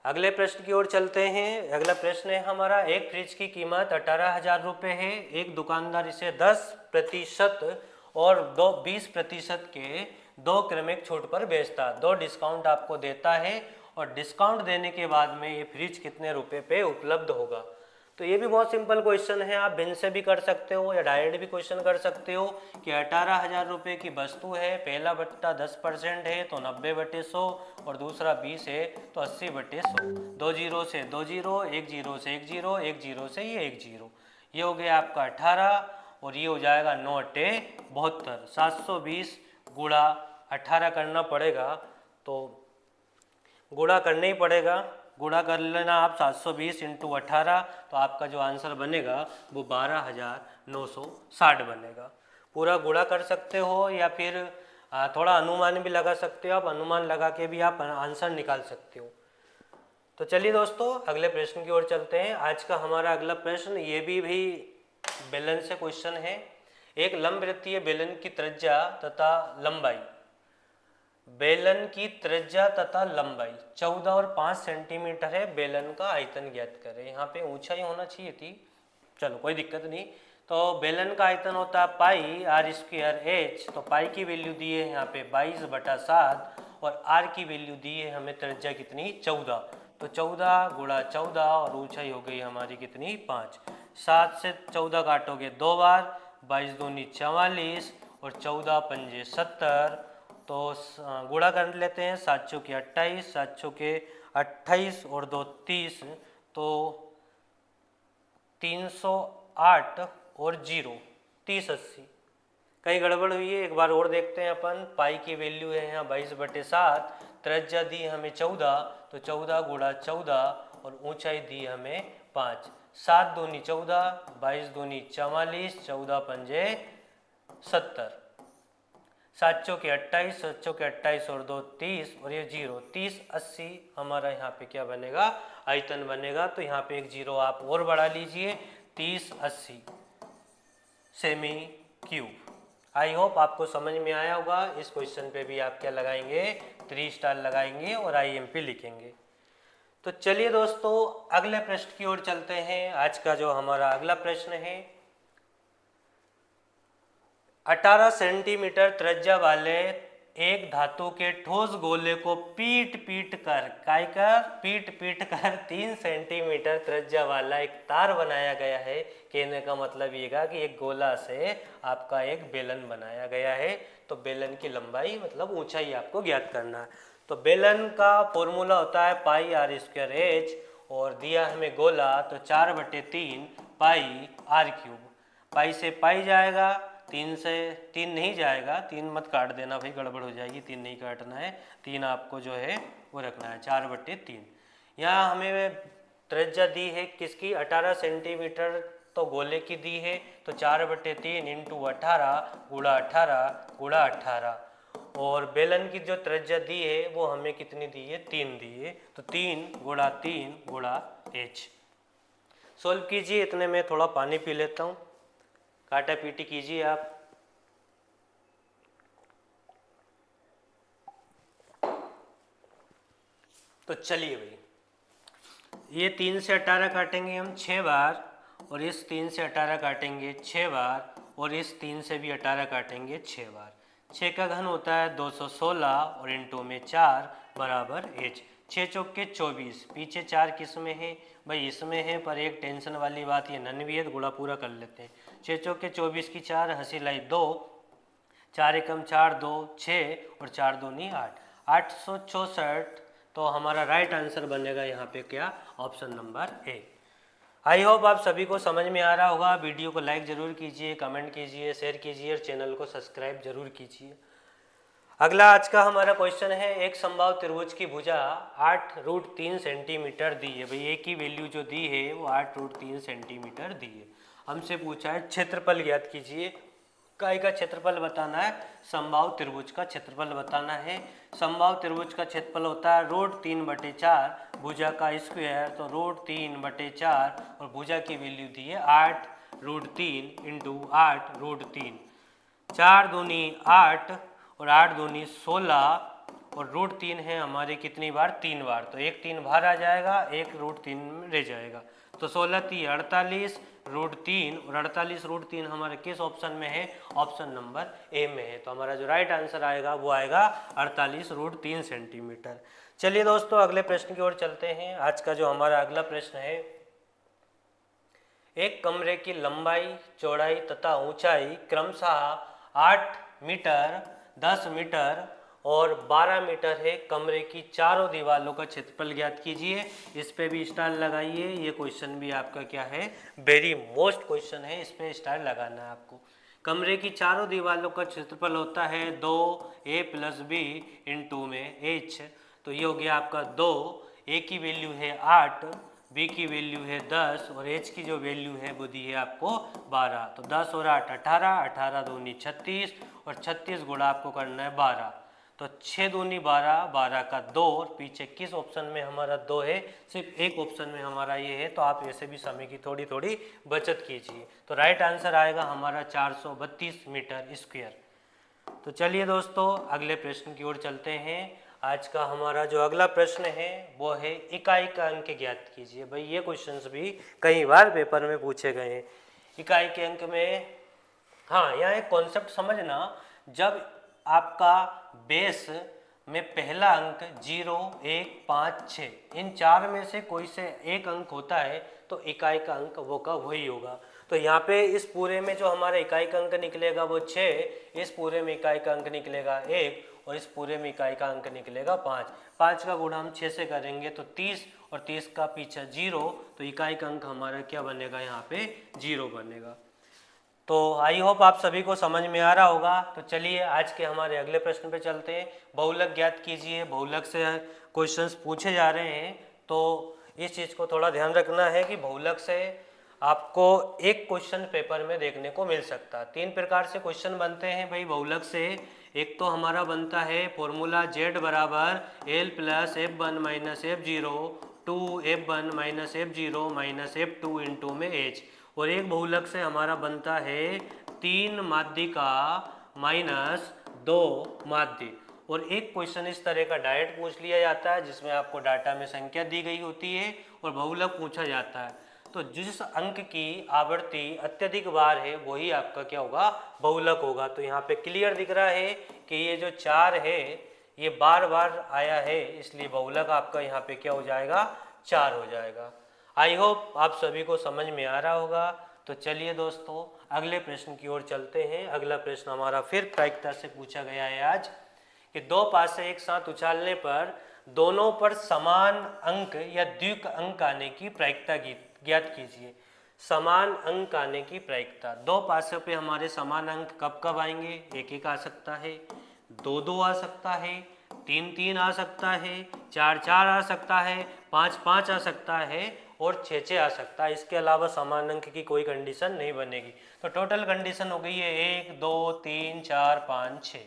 अगले प्रश्न की ओर चलते हैं। अगला प्रश्न है हमारा, एक फ्रिज की कीमत 18,000 रुपये है। एक दुकानदार इसे 10% और 20% के 2 क्रमिक छूट पर बेचता, 2 डिस्काउंट आपको देता है और डिस्काउंट देने के बाद में ये फ्रिज कितने रुपए पे उपलब्ध होगा। तो ये भी बहुत सिंपल क्वेश्चन है, आप भिन्न से भी कर सकते हो या डायरेक्ट भी क्वेश्चन कर सकते हो कि 18,000 रुपये की वस्तु है, पहला बट्टा 10% है तो 90/100 और दूसरा 20 है तो 80/100। 2 जीरो से 2 जीरो, 1 जीरो से 1 जीरो, 1 जीरो से ये 1 जीरो, ये हो गया आपका 18 और ये हो जाएगा 9 अट्ठे 72। 720 गुणा 18 करना पड़ेगा, तो गुणा करना ही पड़ेगा, गुणा कर लेना आप 720 इंटू 18, तो आपका जो आंसर बनेगा वो 12,960 बनेगा। पूरा गुणा कर सकते हो या फिर थोड़ा अनुमान भी लगा सकते हो, आप अनुमान लगा के भी आप आंसर निकाल सकते हो। तो चलिए दोस्तों अगले प्रश्न की ओर चलते हैं। आज का हमारा अगला प्रश्न ये भी बेलन से क्वेश्चन है। एक लंबवृत्तीय बेलन की त्रिज्या तथा लंबाई, बेलन की त्रिज्या तथा लंबाई 14 और 5 सेंटीमीटर है, बेलन का आयतन ज्ञात करें। यहाँ पे ऊंचाई होना चाहिए थी, चलो कोई दिक्कत नहीं। तो बेलन का आयतन होता है पाई r²h, तो पाई की वैल्यू दी है यहाँ पे 22/7 और r की वैल्यू दी है हमें त्रिज्या कितनी 14, तो 14 गुणा 14 और ऊंचाई हो गई हमारी कितनी 5। 7 से 14 काटोगे 2 बार, 22 दूनी 44 और 14 पंजे 70, तो गुणा कर लेते हैं, 7 चौके 28, 7 चौके 28 और 2 30, तो 308 और 0 30/80। कहीं गड़बड़ हुई है, एक बार और देखते हैं अपन। पाई की वैल्यू है यहाँ 22/7, त्रिज्या दी हमें 14, तो 14 गुणा 14 और ऊंचाई दी हमें 5। 7 दूनी 14, 22 दूनी 44, 14 पंजे 70, 7 चौके 28, 7 चौके 28 और 2 30 और ये 0, 30/80 हमारा यहाँ पे क्या बनेगा आयतन बनेगा। तो यहाँ पे एक 0 आप और बढ़ा लीजिए, 30/80 सेमी क्यूब। आई होप आपको समझ में आया होगा। इस क्वेश्चन पे भी आप क्या लगाएंगे 3 स्टार लगाएंगे और IMP लिखेंगे। तो चलिए दोस्तों अगले प्रश्न की ओर चलते हैं। आज का जो हमारा अगला प्रश्न है, 18 सेंटीमीटर त्रिज्या वाले एक धातु के ठोस गोले को पीट पीट कर 3 सेंटीमीटर त्रिज्या वाला एक तार बनाया गया है। कहने का मतलब ये कि एक गोला से आपका एक बेलन बनाया गया है। तो बेलन की लंबाई मतलब ऊंचाई आपको ज्ञात करना है। तो बेलन का फॉर्मूला होता है पाई r²h और दिया हमें गोला, तो 4/3 पाई r³। पाई से पाई जाएगा, 3 से 3 नहीं जाएगा, 3 मत काट देना भाई, गड़बड़ हो जाएगी, 3 नहीं काटना है, 3 आपको जो है वो रखना है, 4/3। यहाँ हमें त्रिज्या दी है किसकी 18 सेंटीमीटर, तो गोले की दी है, तो 4/3 इंटू 18 गुणा 18 गुणा 18 और बेलन की जो त्रिज्या दी है वो हमें कितनी दी है 3 दी है, तो 3 गुणा h। सोल्व कीजिए, इतने में थोड़ा पानी पी लेता हूँ, काटा पीटी कीजिए आप। तो चलिए भाई, ये 3 से 18 काटेंगे हम 6 बार और इस 3 से 18 काटेंगे 6 बार और इस 3 से भी 18 काटेंगे 6 बार। 6 का घन होता है 216 और इंटू में 4 बराबर h। 6 चौके 24, पीछे 4 किस में है भाई इसमें है, पर एक टेंशन वाली बात ये नन भी है, गुणा पूरा कर लेते हैं। 6 चौके 24 की 4, हंसी लाई 2, 4 एकम 4 2 6 और 4 दूनी 8, 864। तो हमारा राइट आंसर बनेगा यहाँ पे क्या option number A. I hope आप सभी को समझ में आ रहा होगा। वीडियो को लाइक ज़रूर कीजिए, कमेंट कीजिए, शेयर कीजिए और चैनल को सब्सक्राइब जरूर कीजिए। अगला आज का हमारा क्वेश्चन है, एक समबाहु त्रिभुज की भुजा 8√3 सेंटीमीटर दी है। भाई ए की वैल्यू जो दी है वो 8√3 सेंटीमीटर दी है। हमसे पूछा है क्षेत्रफल ज्ञात कीजिए। काय का क्षेत्रफल बताना है, समबाहु त्रिभुज का क्षेत्रफल बताना है। समबाहु त्रिभुज का क्षेत्रफल होता है √3/4 भुजा का स्क्वायर, तो √3/4 और भुजा की वैल्यू दी है 8√3 इंटू 8√3, 4 दूनी 8 और 8 दूनी 16 और √3 है हमारे कितनी बार 3 बार, तो एक 3 बाहर आ जाएगा, एक √3 में रह जाएगा, तो 16 × 3 = 48, √3 और 48√3 हमारे किस ऑप्शन में है? ऑप्शन नंबर ए में है। तो हमारा जो राइट आंसर आएगा वो आएगा 48√3 सेंटीमीटर। चलिए दोस्तों अगले प्रश्न की ओर चलते हैं। आज का जो हमारा अगला प्रश्न है, एक कमरे की लंबाई, चौड़ाई तथा ऊंचाई क्रमशः 8 मीटर, 10 मीटर और 12 मीटर है। कमरे की चारों दीवारों का क्षेत्रफल ज्ञात कीजिए। इस पे भी स्टार लगाइए। ये क्वेश्चन भी आपका क्या है? वेरी मोस्ट क्वेश्चन है, इस पे स्टार लगाना है आपको। कमरे की चारों दीवारों का क्षेत्रफल होता है 2a + b × में h। तो ये हो गया आपका 2, a की वैल्यू है 8, b की वैल्यू है 10 और h की जो वैल्यू है वो दी है आपको 12। तो 10 और 8 18, 18 दूनी 36 और 36 गुणा आपको करना है 12। तो 6 दूनी 12, 12 का 2 और पीछे किस ऑप्शन में हमारा 2 है? सिर्फ एक ऑप्शन में हमारा ये है। तो आप ऐसे भी समय की थोड़ी थोड़ी बचत कीजिए। तो राइट आंसर आएगा हमारा 432 मीटर स्क्वायर। तो चलिए दोस्तों अगले प्रश्न की ओर चलते हैं। आज का हमारा जो अगला प्रश्न है वो है इकाई का अंक ज्ञात कीजिए। भाई ये क्वेश्चंस भी कई बार पेपर में पूछे गए हैं। इकाई के अंक में, हाँ यहाँ एक कॉन्सेप्ट समझना, जब आपका बेस में पहला अंक 0, 1, 5, 6 इन चार में से कोई से एक अंक होता है तो इकाई का अंक वो का वही होगा। तो यहाँ पे इस पूरे में जो हमारा इकाई का अंक निकलेगा वो 6, इस पूरे में इकाई का अंक निकलेगा 1 और इस पूरे में इकाई का अंक निकलेगा 5। 5 का गुणा हम 6 से करेंगे तो 30 और 30 का पीछा 0, तो इकाई का अंक हमारा क्या बनेगा? यहाँ पे 0 बनेगा। तो आई होप आप सभी को समझ में आ रहा होगा। तो चलिए आज के हमारे अगले प्रश्न पे चलते हैं। बहुलक ज्ञात कीजिए। बहुलक से क्वेश्चंस पूछे जा रहे हैं, तो इस चीज़ को थोड़ा ध्यान रखना है कि बहुलक से आपको एक क्वेश्चन पेपर में देखने को मिल सकता है। 3 प्रकार से क्वेश्चन बनते हैं भाई बहुलक से। एक तो हमारा बनता है फॉर्मूला Z बराबर L + F1 - F0 2F1 - F0 - F2 × में H। और एक बहुलक से हमारा बनता है 3 माध्यिका माइनस 2 माध्य। और एक क्वेश्चन इस तरह का डायरेक्ट पूछ लिया जाता है जिसमें आपको डाटा में संख्या दी गई होती है और बहुलक पूछा जाता है। तो जिस अंक की आवृत्ति अत्यधिक बार है वही आपका क्या होगा? बहुलक होगा। तो यहाँ पे क्लियर दिख रहा है कि ये जो 4 है ये बार बार आया है, इसलिए बहुलक आपका यहाँ पे क्या हो जाएगा? 4 हो जाएगा। आई होप आप सभी को समझ में आ रहा होगा। तो चलिए दोस्तों अगले प्रश्न की ओर चलते हैं। अगला प्रश्न हमारा फिर प्रायिकता से पूछा गया है आज कि 2 पासे एक साथ उछालने पर दोनों पर समान अंक या द्विक अंक आने की प्रायिकता ज्ञात कीजिए। समान अंक आने की प्रायिकता। 2 पासों पे हमारे समान अंक कब कब आएंगे? 1 1 आ सकता है, 2 2 आ सकता है, 3 3 आ सकता है, 4 4 आ सकता है, 5 5 आ सकता है और 6 6 आ सकता है। इसके अलावा समान अंक की कोई कंडीशन नहीं बनेगी। तो टोटल कंडीशन हो गई है 1 2 3 4 5 6।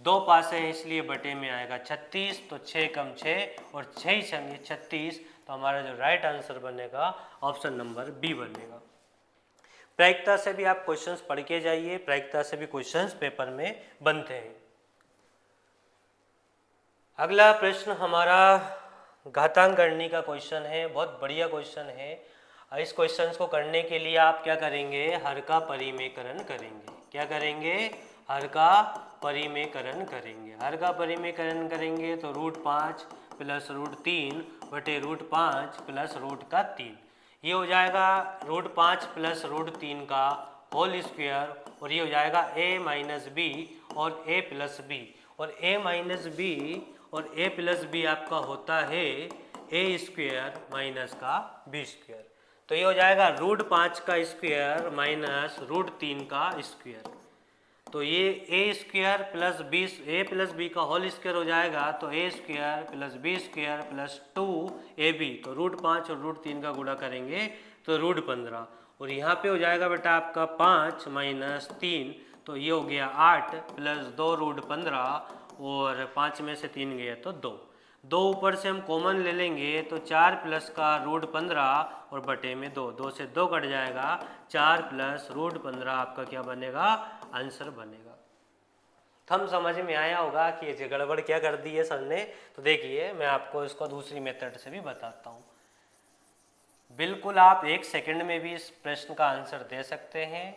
2 पास है इसलिए बटे में आएगा 36। तो 6 कम 6 और 6 छंगे 36। तो हमारा जो राइट आंसर बनेगा ऑप्शन नंबर बी बनेगा। प्रायिकता से भी आप क्वेश्चंस पढ़ के जाइए। प्रायिकता से भी क्वेश्चंस पेपर में बनते हैं। अगला प्रश्न हमारा घातांक गणनी का क्वेश्चन है। बहुत बढ़िया क्वेश्चन है। इस क्वेश्चन को करने के लिए आप क्या करेंगे? हर का परिमेयकरण करेंगे। क्या करेंगे? हर का परिमेयकरण करेंगे। हर का परिमेयकरण करेंगे तो √5 + √3 बटे √5 + √3। ये हो जाएगा √5 + √3 का होल स्क्वायर और ये हो जाएगा a - b और a + b और a - b और a + b आपका होता है a² माइनस का b²। तो ये हो जाएगा √5 का स्क्वायर माइनस √3 का स्क्वायर। तो ये a² + b a + b का होल स्क्वायर हो जाएगा। तो a² + b² + 2ab। तो √5 और √3 का गुणा करेंगे तो √15 और यहाँ पे हो जाएगा बेटा आपका 5 - 3। तो ये हो गया 8 + 2 √15 और 5 में से 3 गया तो 2। 2 ऊपर से हम कॉमन ले लेंगे तो 4 प्लस का √15 और बटे में 2। 2 से 2 कट जाएगा। 4 + √15 आपका क्या बनेगा? आंसर बनेगा। हम समझ में आया होगा कि ये गड़बड़ क्या कर दी है सर ने। तो देखिए मैं आपको इसको दूसरी मेथड से भी बताता हूँ। बिल्कुल आप 1 सेकंड में भी इस प्रश्न का आंसर दे सकते हैं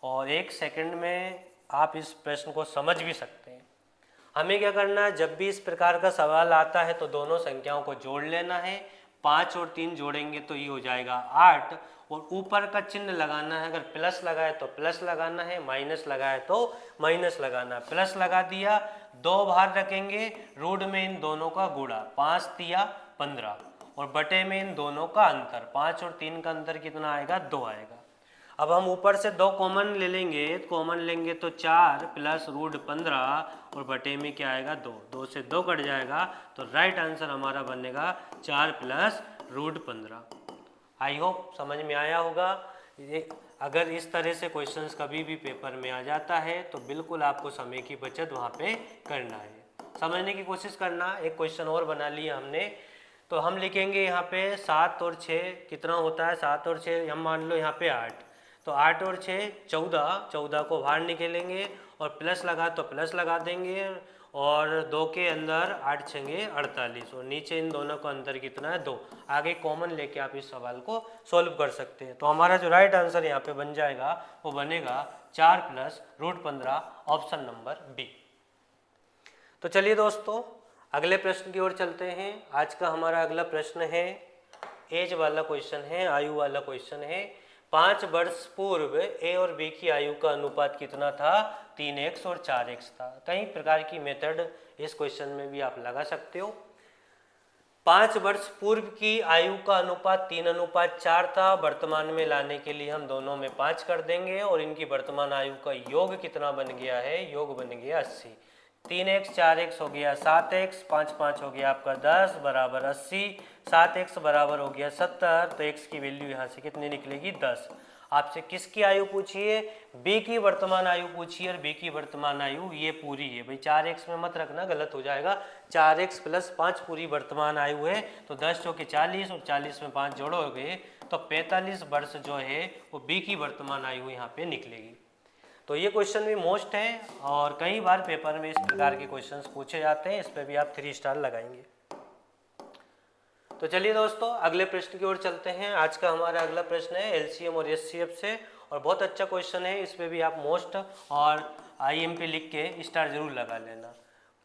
और 1 सेकंड में आप इस प्रश्न को समझ भी सकते हैं। हमें क्या करना है, जब भी इस प्रकार का सवाल आता है तो दोनों संख्याओं को जोड़ लेना है। 5 और 3 जोड़ेंगे तो ये हो जाएगा 8 और ऊपर का चिन्ह लगाना है। अगर प्लस लगाए तो प्लस लगाना है, माइनस लगाए तो माइनस लगाना है। प्लस लगा दिया, 2 बाहर रखेंगे, रूट में इन दोनों का गुणा, 5 तिया 15 और बटे में इन दोनों का अंतर, 5 और 3 का अंतर कितना आएगा, 2 आएगा। अब हम ऊपर से 2 कॉमन ले लेंगे, कॉमन लेंगे तो 4 प्लस रूट 15 और बटे में क्या आएगा, 2, 2 से 2 कट जाएगा तो राइट आंसर हमारा बनेगा 4 प्लस रूट 15। आई होप समझ में आया होगा। ये अगर इस तरह से क्वेश्चंस कभी भी पेपर में आ जाता है तो बिल्कुल आपको समय की बचत वहाँ पे करना है, समझने की कोशिश करना। एक क्वेश्चन और बना लिया हमने, तो हम लिखेंगे यहाँ पे 7 और 6 कितना होता है, 7 और 6 हम मान लो यहाँ पे 8, तो 8 और 6 14, 14 को बाहर निकलेंगे और प्लस लगा तो प्लस लगा देंगे और 2 के अंदर 8 छंगे 48 और नीचे इन दोनों का अंतर कितना है, 2। आगे कॉमन लेके आप इस सवाल को सॉल्व कर सकते हैं। तो हमारा जो राइट आंसर यहाँ पे बन जाएगा वो बनेगा 4 plus root 15, option number B. तो चलिए दोस्तों अगले प्रश्न की ओर चलते हैं। आज का हमारा अगला प्रश्न है एज वाला क्वेश्चन है, आयु वाला क्वेश्चन है। 5 वर्ष पूर्व ए और बी की आयु का अनुपात कितना था, 3x और 4x था। कई प्रकार की मेथड इस क्वेश्चन में भी आप लगा सकते हो। 5 वर्ष पूर्व की आयु का अनुपात 3:4 था। वर्तमान में लाने के लिए हम दोनों में 5 कर देंगे और इनकी वर्तमान आयु का योग कितना बन गया है, योग बन गया 80। 3x 4x हो गया 7x, 5 5 हो गया आपका 10 बराबर 80, 7x बराबर हो गया 70। तो x की वैल्यू यहाँ से कितनी निकलेगी, 10। आपसे किसकी आयु पूछी है, b की वर्तमान आयु पूछी है और b की वर्तमान आयु ये पूरी है भाई, 4x में मत रखना, गलत हो जाएगा। 4x प्लस 5 पूरी वर्तमान आयु है तो 10 चौके 40 और 40 में 5 जोड़ोगे तो 45 वर्ष जो है वो b की वर्तमान आयु यहाँ पे निकलेगी। तो ये क्वेश्चन भी मोस्ट है और कई बार पेपर में इस प्रकार के क्वेश्चंस पूछे जाते हैं, इस पर भी आप 3 स्टार लगाएंगे। तो चलिए दोस्तों अगले प्रश्न की ओर चलते हैं। आज का हमारा अगला प्रश्न है एलसीएम और एचसीएफ से और बहुत अच्छा क्वेश्चन है, इस पर भी आप मोस्ट और आईएमपी लिख के स्टार जरूर लगा लेना।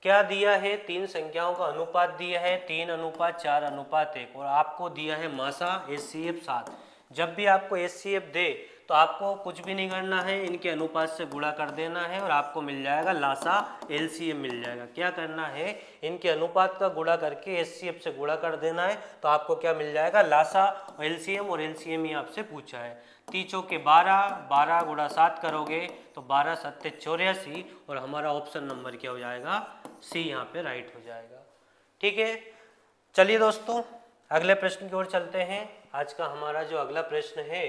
क्या दिया है, 3 संख्याओं का अनुपात दिया है 3:4:1 और आपको दिया है मासा एचसीएफ 7। जब भी आपको एचसीएफ दे तो आपको कुछ भी नहीं करना है, इनके अनुपात से गुणा कर देना है और आपको मिल जाएगा लासा एलसीएम मिल जाएगा। क्या करना है, इनके अनुपात का गुणा करके एचसीएफ से गुणा कर देना है तो आपको क्या मिल जाएगा, लासा एलसीएम। और एलसीएम ही आपसे पूछा है। 3 चौके 12, 12 गुणा 7 करोगे तो 12 7 84 और हमारा ऑप्शन नंबर क्या हो जाएगा, सी यहाँ पे राइट हो जाएगा। ठीक है, चलिए दोस्तों अगले प्रश्न की ओर चलते हैं। आज का हमारा जो अगला प्रश्न है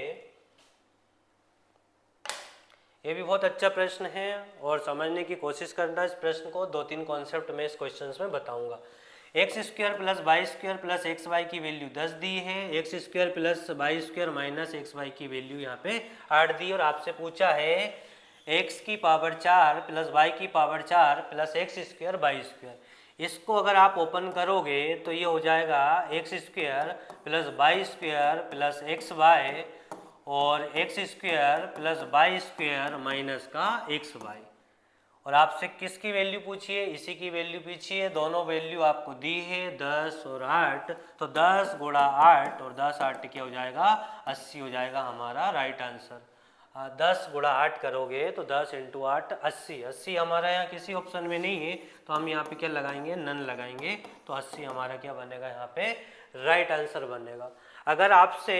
ये भी बहुत अच्छा प्रश्न है और समझने की कोशिश करना। इस प्रश्न को 2-3 कॉन्सेप्ट में इस क्वेश्चन में बताऊंगा। X square plus y square plus x y की वैल्यू 10 दी है, x square plus y square minus x y की वैल्यू यहाँ पे 8 दी और आपसे पूछा है एक्स की पावर 4 प्लस वाई की power 4 plus x square y square. इसको अगर आप ओपन करोगे तो ये हो जाएगा x square plus y square plus x y और x square plus y square minus का एक्स वाई। और आपसे किसकी वैल्यू पूछी है, इसी की वैल्यू पूछी है। दोनों वैल्यू आपको दी है 10 और 8, तो 10 गुणा 8 और 10 8 क्या हो जाएगा, 80 हो जाएगा हमारा राइट आंसर। 10 गुणा 8 करोगे तो 10 × 8 80, 80 हमारा यहाँ किसी ऑप्शन में नहीं है तो हम यहाँ पे क्या लगाएंगे, नन लगाएंगे तो 80 हमारा क्या बनेगा यहाँ पे राइट आंसर बनेगा। अगर आपसे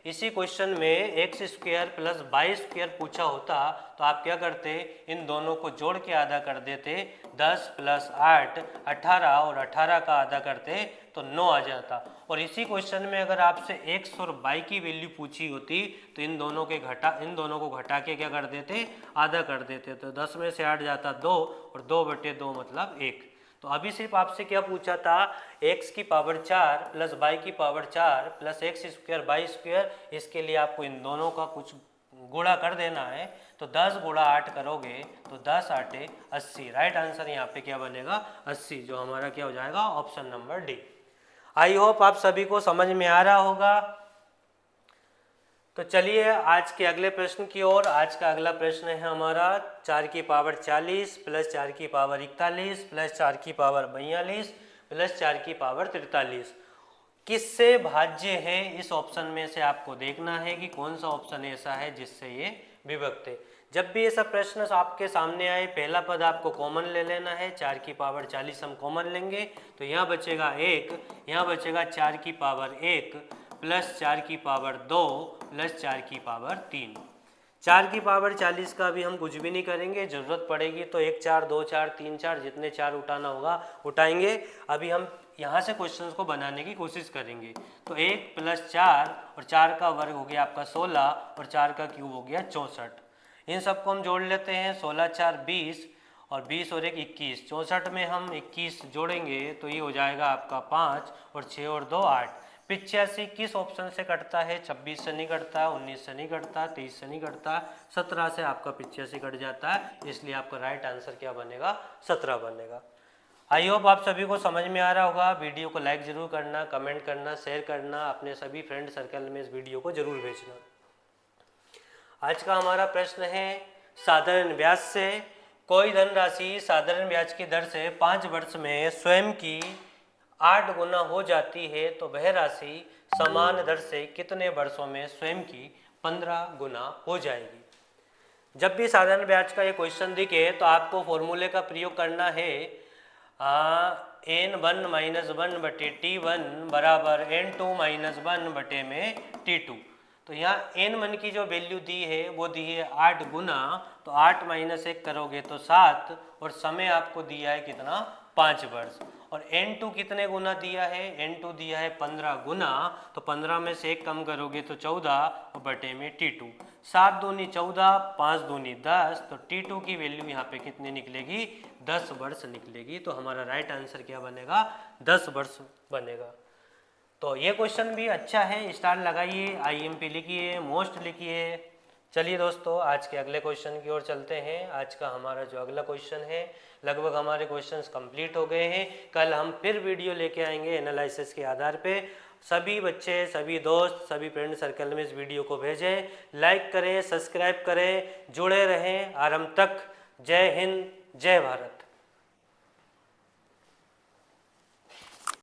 इसी क्वेश्चन में x square plus y square पूछा होता तो आप क्या करते, इन दोनों को जोड़ के आधा कर देते, 10 प्लस 8 18 और 18 का आधा करते तो 9 आ जाता। और इसी क्वेश्चन में अगर आपसे एक्स और वाई की वैल्यू पूछी होती तो इन दोनों को घटा के क्या कर देते, आधा कर देते। तो 10 में से 8 जाता 2 और 2/2 मतलब 1। तो अभी सिर्फ आपसे क्या पूछा था, x की पावर 4 प्लस वाई की power 4 plus x square y square, इसके लिए आपको इन दोनों का कुछ गुणा कर देना है। तो 10 गुणा 8 करोगे तो 10 8 80, राइट आंसर यहाँ पे क्या बनेगा 80, जो हमारा क्या हो जाएगा option number D. I hope आप सभी को समझ में आ रहा होगा। तो चलिए आज के अगले प्रश्न की ओर। आज का अगला प्रश्न है हमारा 4 की पावर 40 प्लस 4 की पावर 41 प्लस 4 की पावर 42 प्लस 4 की पावर 43 किससे भाज्य है। इस ऑप्शन में से आपको देखना है कि कौन सा ऑप्शन ऐसा है जिससे ये विभक्त है। जब भी ऐसा प्रश्न आपके सामने आए पहला पद आपको कॉमन ले लेना है। 4 की पावर 40 हम कॉमन लेंगे तो यहाँ बचेगा 1, यहाँ बचेगा 4 की पावर 1 प्लस 4 की पावर 2 प्लस 4 की पावर 3। 4 की पावर 40 का अभी हम कुछ भी नहीं करेंगे, ज़रूरत पड़ेगी तो 1 4 2 4 3 4 जितने 4 उठाना होगा उठाएंगे। अभी हम यहाँ से क्वेश्चंस को बनाने की कोशिश करेंगे। तो 1 प्लस 4 और 4 का वर्ग हो गया आपका 16 और 4 का क्यूब हो गया 64। इन सबको हम जोड़ लेते हैं। 16 4 20 और 20 और 1 21। 64 में हम 21 जोड़ेंगे तो ये हो जाएगा आपका 5 और 6 और 2 8। 85 किस ऑप्शन से कटता है। 26 से नहीं कटता, 19 से नहीं कटता, 23 से नहीं कटता, 17 से आपका 85 कट जाता है। इसलिए आपका राइट आंसर क्या बनेगा, 17 बनेगा। आई होप आप सभी को समझ में आ रहा होगा। वीडियो को लाइक जरूर करना, कमेंट करना, शेयर करना, अपने सभी फ्रेंड सर्कल में इस वीडियो को जरूर भेजना। आज का हमारा प्रश्न है साधारण ब्याज से कोई धनराशि साधारण ब्याज की दर से 5 वर्ष में स्वयं की 8 गुना हो जाती है तो वह राशि समान दर से कितने वर्षों में स्वयं की 15 गुना हो जाएगी। जब भी साधारण ब्याज का ये क्वेश्चन दिखे तो आपको फॉर्मूले का प्रयोग करना है। n1 माइनस 1 बटे t1 बराबर n2 माइनस 1 बटे में t2। तो यहाँ n1 की जो वैल्यू दी है वो दी है 8 गुना, तो 8 माइनस 1 करोगे तो 7 और समय आपको दिया है कितना, 5 वर्ष। और n2 कितने गुना दिया है, n2 दिया है 15 गुना, तो 15 में से 1 कम करोगे तो 14 और बटे में t2। 7 दूनी 14, 5 दूनी 10, तो t2 की वैल्यू यहाँ पे कितनी निकलेगी, 10 वर्ष निकलेगी। तो हमारा राइट आंसर क्या बनेगा, 10 वर्ष बनेगा। तो ये क्वेश्चन भी अच्छा है, स्टार लगाइए, IMP लिखिए, मोस्ट लिखिए। चलिए दोस्तों आज के अगले क्वेश्चन की ओर चलते हैं। आज का हमारा जो अगला क्वेश्चन है, लगभग हमारे क्वेश्चंस कंप्लीट हो गए हैं। कल हम फिर वीडियो लेके आएंगे एनालिसिस के आधार पे। सभी बच्चे, सभी दोस्त, सभी फ्रेंड सर्कल में इस वीडियो को भेजें, लाइक करें, सब्सक्राइब करें, जुड़े रहें आरंभ तक। जय हिंद, जय भारत।